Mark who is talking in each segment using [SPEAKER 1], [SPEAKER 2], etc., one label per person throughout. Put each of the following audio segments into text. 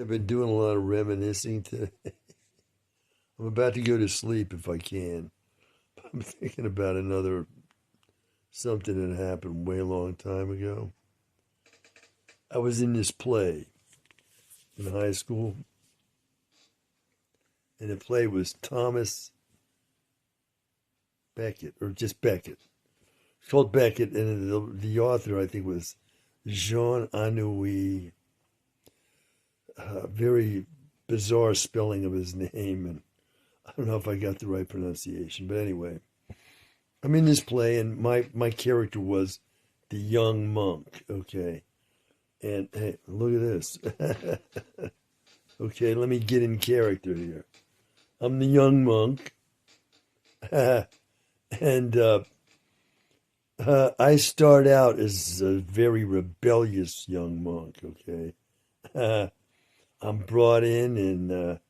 [SPEAKER 1] I've been doing a lot of reminiscing today. I'm about to go to sleep if I can. I'm thinking about another something that happened way long time ago. I was in this play in high school, and the play was Thomas Beckett, or just Beckett. It's called Beckett, and the author, I think, was Jean Anouilh. Very bizarre spelling of his name, and I don't know if I got the right pronunciation, but anyway, I'm in this play, and my character was the young monk. Okay, and hey, look at this. Okay, let me get in character here. I'm the young monk, and I start out as a very rebellious young monk. Okay, I'm brought in, and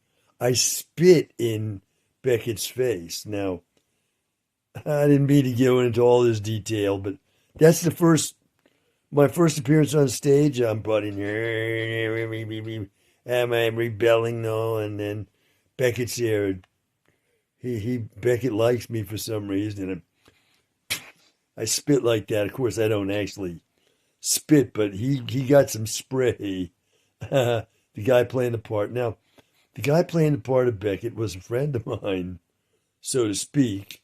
[SPEAKER 1] I spit in Beckett's face. Now, I didn't mean to go into all this detail, but that's my first appearance on stage. I'm brought in here. Am I rebelling? No. And then Beckett's here. Beckett likes me for some reason, and I spit like that. Of course, I don't actually spit, but he got some spray. The guy playing the part. Now, the guy playing the part of Beckett was a friend of mine, so to speak.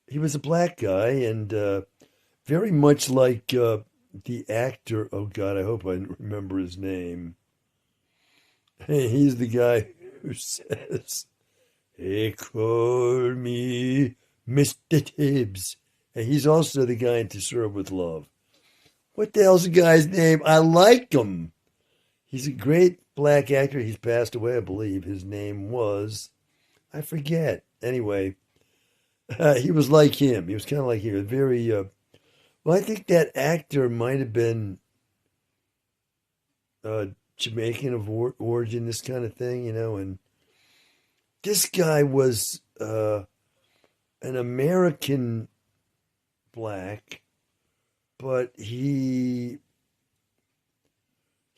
[SPEAKER 1] He was a black guy, and very much like the actor. Oh God, I hope I remember his name. He's the guy who says, "They call me Mr. Tibbs," and he's also the guy in To Serve with Love. What the hell's the guy's name? I like him. He's a great black actor. He's passed away, I believe. His name was, I forget. Anyway, he was like him. He was kind of like him. Very, well, I think that actor might have been Jamaican of origin, this kind of thing, and this guy was an American black, but he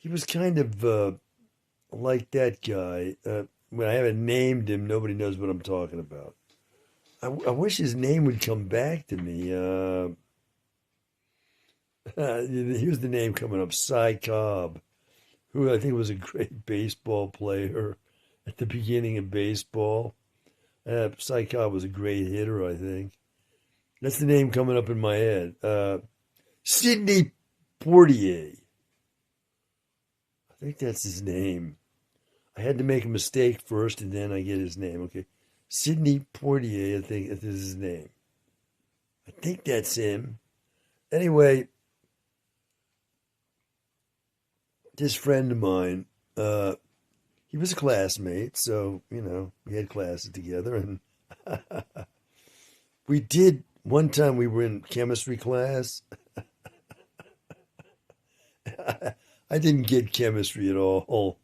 [SPEAKER 1] was kind of like that guy. When I haven't named him, nobody knows what I'm talking about. I wish his name would come back to me. Here's the name coming up: Cy Cobb, who I think was a great baseball player at the beginning of baseball. Cy Cobb was a great hitter, I think. That's the name coming up in my head. Sidney Portier. I think that's his name. I had to make a mistake first, and then I get his name. Okay, Sidney Portier. I think this is his name. I think that's him. Anyway, this friend of mine, he was a classmate, so we had classes together, and we did. One time we were in chemistry class. I didn't get chemistry at all.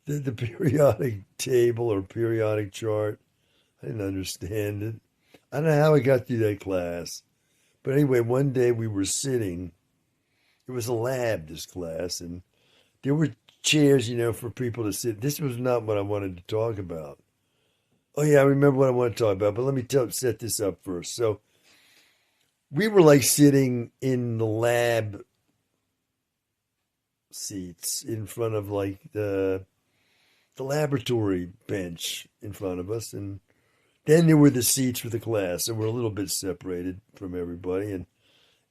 [SPEAKER 1] The periodic table or periodic chart, I didn't understand it. I don't know how I got through that class. But anyway, one day we were sitting, it was a lab, this class, and there were chairs, for people to sit. This was not what I wanted to talk about. Oh, yeah, I remember what I want to talk about, but let me set this up first. So we were like sitting in the lab seats in front of like the laboratory bench in front of us, and then there were the seats for the class, and we're a little bit separated from everybody. And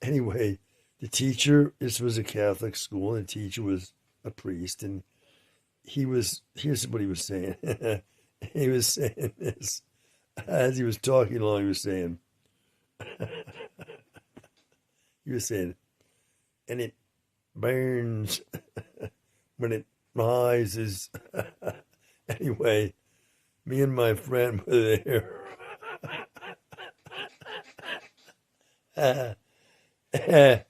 [SPEAKER 1] anyway, the teacher, this was a Catholic school, and the teacher was a priest, and here's what he was saying. He was saying this as he was talking along. He was saying, and it burns when it rises. Anyway, me and my friend were there. And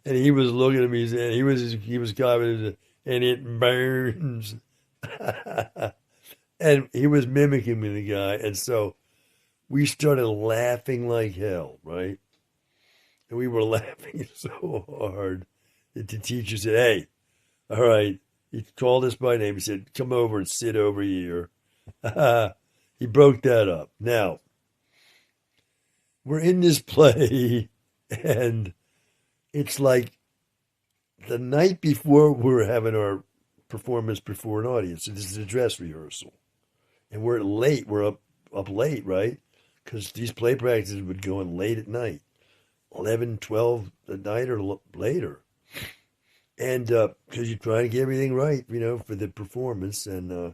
[SPEAKER 1] he was looking at me saying he was commenting, and it burns. And he was mimicking me, the guy, and so we started laughing like hell, right? And we were laughing so hard that the teacher said, "Hey, all right, He called us by name. He said, "Come over and sit over here." He broke that up. Now we're in this play, and it's like the night before we're having our performance before an audience. So this is a dress rehearsal, and we're late. We're up late, right? Because these play practices would go in late at night, 11, 12 at night or later. And because you're trying to get everything right, for the performance. And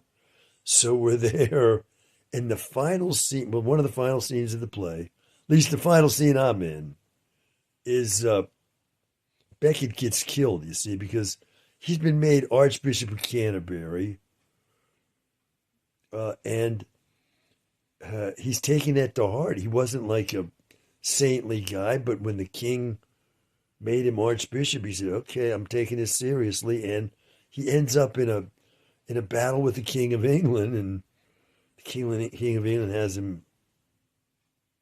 [SPEAKER 1] so we're there. And the final scene, well, one of the final scenes of the play, at least the final scene I'm in, is Beckett gets killed, you see, because he's been made Archbishop of Canterbury. And he's taking that to heart. He wasn't like a saintly guy, but when the king made him archbishop, he said, "Okay, I'm taking this seriously," and he ends up in a battle with the King of England, and the King of England has him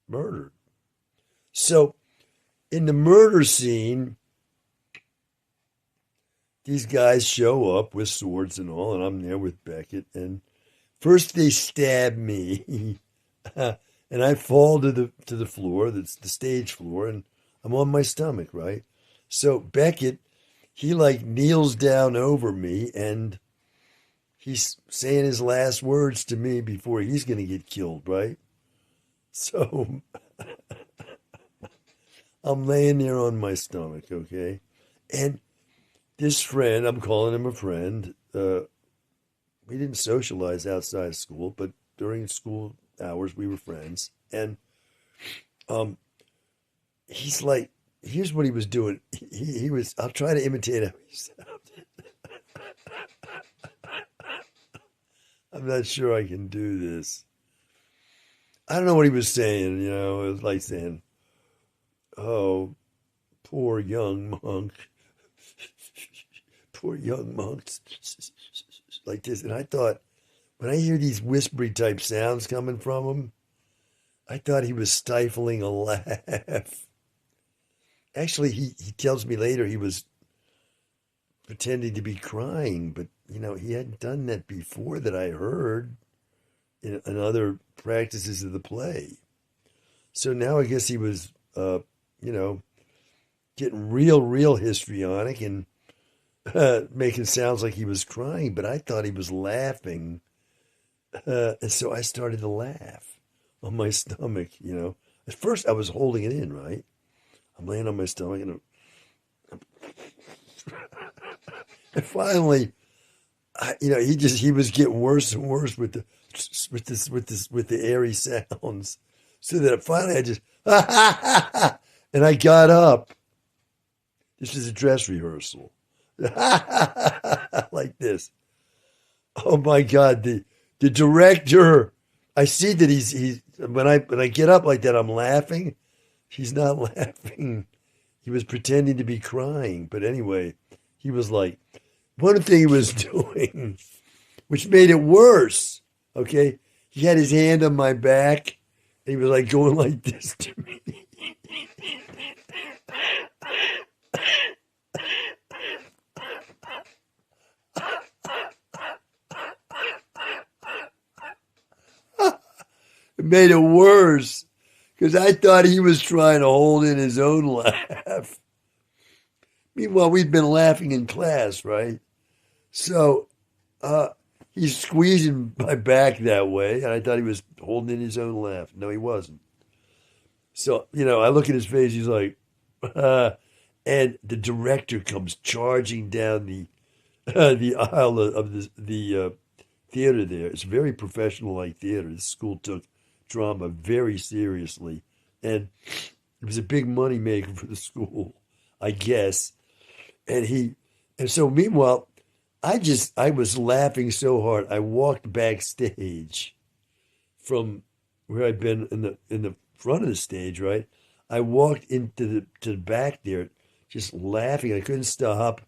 [SPEAKER 1] murdered. So in the murder scene, these guys show up with swords and all, and I'm there with Beckett, and first they stab me, and I fall to the floor, that's the stage floor, and I'm on my stomach, right? So Beckett, he like kneels down over me, and he's saying his last words to me before he's going to get killed, right? So I'm laying there on my stomach, okay? And this friend, I'm calling him a friend, we didn't socialize outside of school, but during school hours we were friends. And he's like, here's what he was doing. He was, I'll try to imitate how he sounded. I'm not sure I can do this. I don't know what he was saying, it was like saying, "Oh, poor young monk, poor young monks," like this. And I thought, when I hear these whispery type sounds coming from him, I thought he was stifling a laugh. Actually, he tells me later he was pretending to be crying, but he hadn't done that before that I heard in other practices of the play. So now I guess he was, getting real histrionic and making sounds like he was crying, but I thought he was laughing. And so I started to laugh on my stomach, At first I was holding it in, right? I'm laying on my stomach, and finally, he was getting worse and worse with the airy sounds, so that finally I just and I got up. This is a dress rehearsal, like this. Oh my God, the director! I see that he's when I get up like that, I'm laughing. He's not laughing. He was pretending to be crying. But anyway, he was like, one thing he was doing, which made it worse, okay? He had his hand on my back, and he was like going like this to me. It made it worse, because I thought he was trying to hold in his own laugh. Meanwhile, we'd been laughing in class, right? So he's squeezing my back that way, and I thought he was holding in his own laugh. No, he wasn't. So, I look at his face, he's like, and the director comes charging down the aisle of the theater there. It's very professional-like theater. The school took drama very seriously, and it was a big money maker for the school, I guess. And so meanwhile, I was laughing so hard. I walked backstage from where I'd been in the front of the stage, right? I walked into the back there, just laughing. I couldn't stop.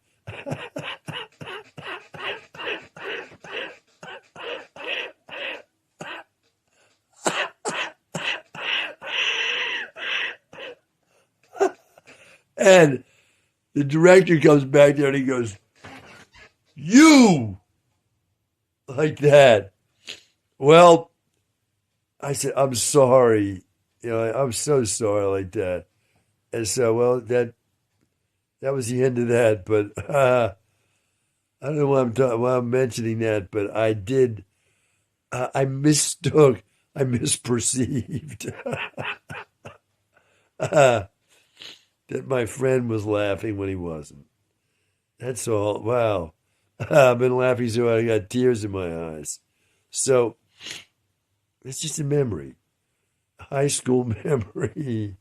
[SPEAKER 1] And the director comes back there and he goes, You like that. Well, I said, I'm sorry. I'm so sorry like that. And so, well, that was the end of that. But I don't know why I'm mentioning that, but I did. I mistook. I misperceived that my friend was laughing when he wasn't. That's all. Wow. I've been laughing so hard I got tears in my eyes. So it's just a memory, high school memory.